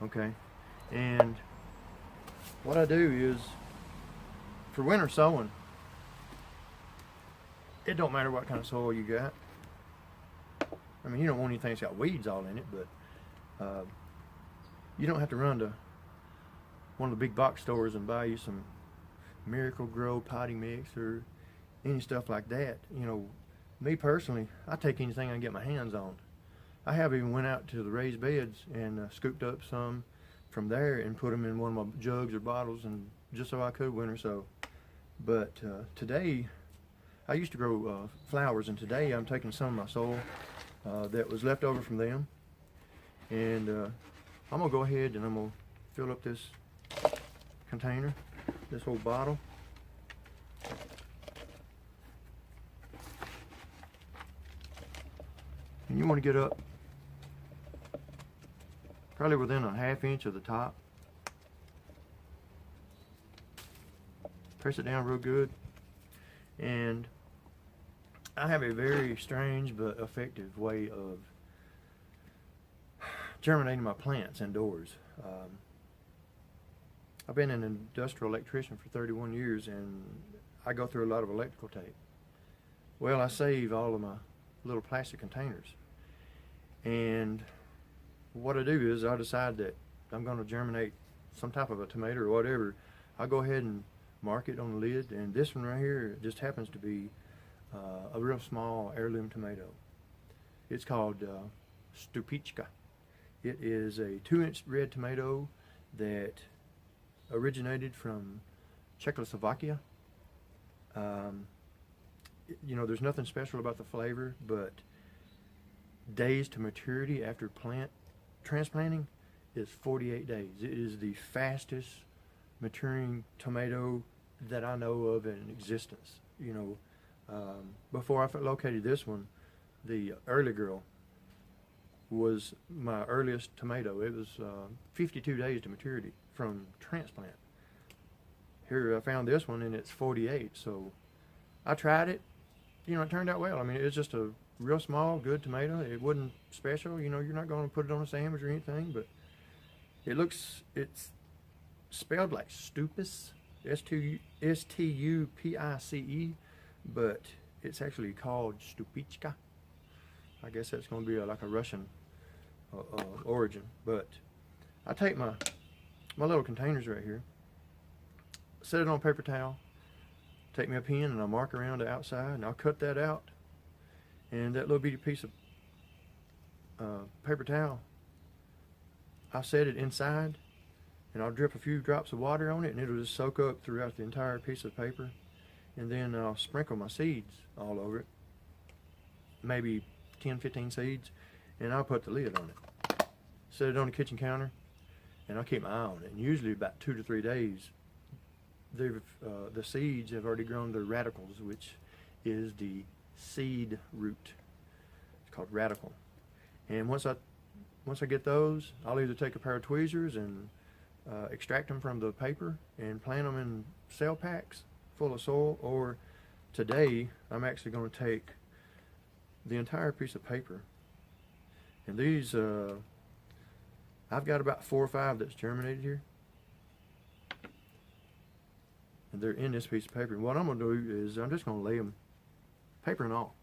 Okay, and what I do is for winter sowing, it don't matter what kind of soil you got. I mean, you don't want anything that's got weeds all in it, but you don't have to run to one of the big box stores and buy you some Miracle Grow potting mix or any stuff like that. You know, me personally, I take anything I can get my hands on. I have even went out to the raised beds and scooped up some from there and put them in one of my jugs or bottles, and just so I could winter sow. But today, I used to grow flowers, and today I'm taking some of my soil that was left over from them, and I'm gonna go ahead and I'm gonna fill up this container, this whole bottle. And you want to get up probably within a ½ inch of the top. Press it down real good. And I have a very strange but effective way of germinating my plants indoors. I've been an industrial electrician for 31 years, and I go through a lot of electrical tape. Well, I save all of my little plastic containers, and what I do is I decide that I'm going to germinate some type of a tomato or whatever. I go ahead and mark it on the lid, and this one right here just happens to be a real small heirloom tomato. It's called Stupichka. It is a 2-inch red tomato that originated from Czechoslovakia. You know, there's nothing special about the flavor, but days to maturity after plant transplanting is 48 days. It is the fastest maturing tomato that I know of in existence. You know, before I located this one, the early girl was my earliest tomato. It was 52 days to maturity from transplant. Here I found this one and it's 48, so I tried it. You know, it turned out well. I mean, it's just a real small, good tomato. It wasn't special. You know, you're not going to put it on a sandwich or anything, but it's spelled like Stupis, S-T-U-P-I-C-E, but it's actually called Stupichka. I guess that's going to be like a Russian origin. But I take my little containers right here, set it on a paper towel, take me a pen and I'll mark around the outside, and I'll cut that out, and that little bitty piece of paper towel, I'll set it inside, and I'll drip a few drops of water on it, and it'll just soak up throughout the entire piece of paper. And then I'll sprinkle my seeds all over it, maybe 10-15 seeds, and I'll put the lid on it. Set it on the kitchen counter, and I'll keep my eye on it. And usually about 2 to 3 days, the seeds have already grown their radicals, which is the seed root. It's called radical. And once I get those, I'll either take a pair of tweezers and extract them from the paper and plant them in cell packs full of soil, or today I'm actually going to take the entire piece of paper, and these I've got about 4 or 5 that's germinated here, and they're in this piece of paper. And what I'm going to do is I'm just going to lay them, paper and all,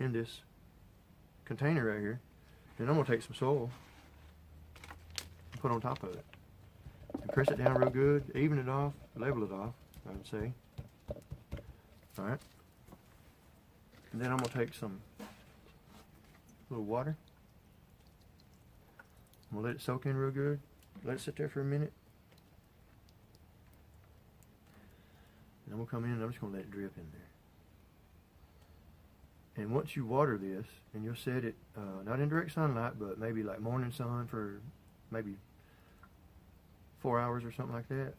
in this container right here, and I'm going to take some soil and put on top of it and press it down real good, even it off, level it off, I would say. Alright, and then I'm going to take some little water. I'm going to let it soak in real good, let it sit there for a minute, and I'm going to come in and I'm just going to let it drip in there. And once you water this, and you'll set it, not in direct sunlight, but maybe like morning sun for maybe 4 hours or something like that,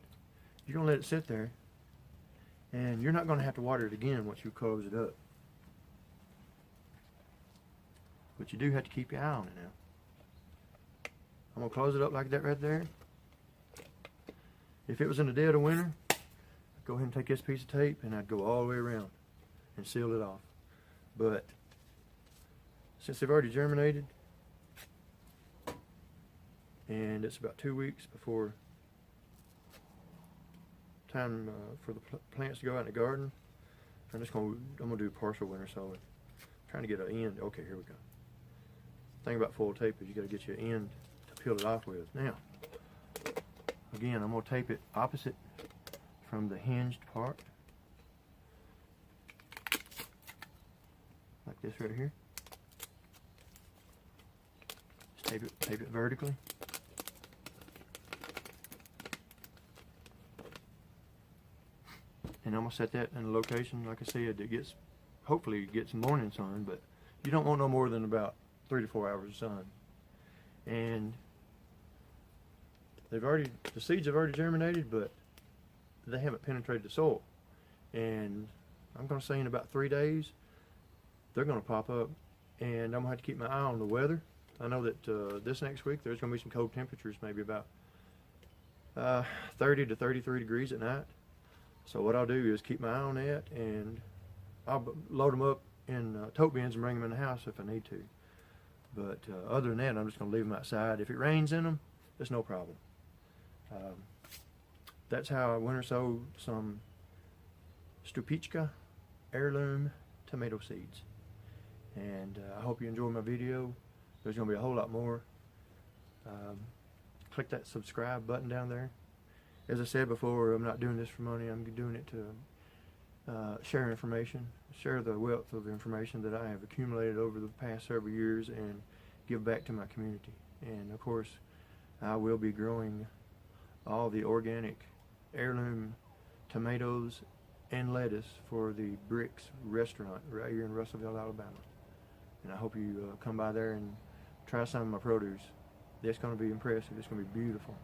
you're going to let it sit there, and you're not going to have to water it again once you close it up. But you do have to keep your eye on it now. I'm going to close it up like that right there. If it was in the dead of winter, I'd go ahead and take this piece of tape and I'd go all the way around and seal it off. But since they've already germinated, and it's about 2 weeks before time for the plants to go out in the garden. I'm gonna do partial winter sowing. Trying to get an end. Okay, here we go. Thing about foil tape is you got to get your end to peel it off with. Now, again, I'm gonna tape it opposite from the hinged part, like this right here. Just tape it vertically. And I'm gonna set that in a location, like I said, that gets, hopefully gets morning sun, but you don't want no more than about 3 to 4 hours of sun. And the seeds have already germinated, but they haven't penetrated the soil. And I'm gonna say in about 3 days, they're gonna pop up, and I'm gonna have to keep my eye on the weather. I know that this next week there's gonna be some cold temperatures, maybe about 30 to 33 degrees at night. So what I'll do is keep my eye on that, and I'll load them up in tote bins and bring them in the house if I need to. But other than that, I'm just going to leave them outside. If it rains in them, it's no problem. That's how I winter sow some Stupichka heirloom tomato seeds. And I hope you enjoyed my video. There's going to be a whole lot more. Click that subscribe button down there. As I said before, I'm not doing this for money. I'm doing it to share information, share the wealth of information that I have accumulated over the past several years, and give back to my community. And of course, I will be growing all the organic heirloom tomatoes and lettuce for the Bricks restaurant right here in Russellville, Alabama. And I hope you come by there and try some of my produce. It's going to be impressive. It's going to be beautiful.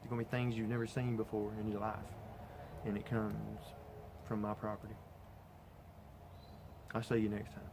It's going to be things you've never seen before in your life, and it comes from my property. I'll see you next time.